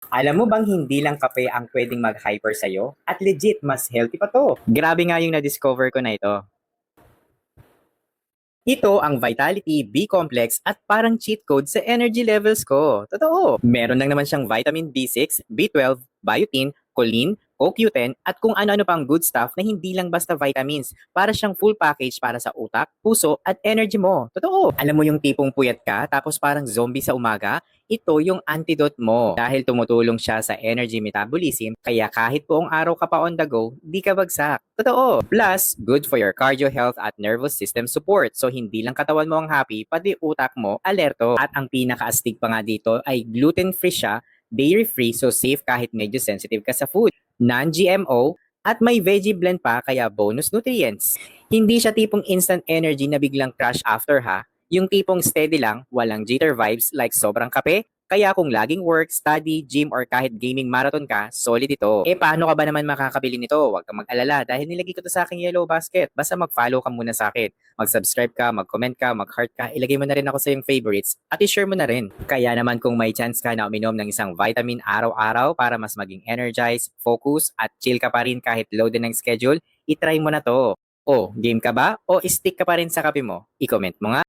Alam mo bang hindi lang kape ang pwedeng mag-hyper sa'yo? At legit, mas healthy pa to. Grabe nga yung na-discover ko na ito. Ito ang Vitality B-Complex at parang cheat code sa energy levels ko. Totoo. Meron lang naman siyang vitamin B6, B12, biotin, choline, CoQ10 at kung ano-ano pang good stuff na hindi lang basta vitamins. Para siyang full package para sa utak, puso at energy mo. Totoo. Alam mo yung tipong puyat ka tapos parang zombie sa umaga? Ito yung antidote mo dahil tumutulong siya sa energy metabolism kaya kahit buong araw ka pa on the go, di ka bagsak. Totoo. Plus, good for your cardio health at nervous system support. So hindi lang katawan mo ang happy, pati utak mo alerto. At ang pinaka-astig pa nga dito ay gluten-free siya, dairy-free so safe kahit medyo sensitive ka sa food. Non-GMO at may veggie blend pa kaya bonus nutrients. Hindi siya tipong instant energy na biglang crash after ha. Yung tipong steady lang, walang jitter vibes like sobrang kape. Kaya kung laging work, study, gym, or kahit gaming marathon ka, solid ito. Eh paano ka ba naman makakabili nito? Huwag kang mag-alala dahil nilagay ko to sa aking yellow basket. Basta mag-follow ka muna sa akin. Mag-subscribe ka, mag-comment ka, mag-heart ka, ilagay mo na rin ako sa yung favorites at i-share mo na rin. Kaya naman kung may chance ka na uminom ng isang vitamin araw-araw para mas maging energized, focus, at chill ka pa rin kahit loaded ng schedule, itry mo na to. O, game ka ba? O stick ka pa rin sa kape mo? I-comment mo nga.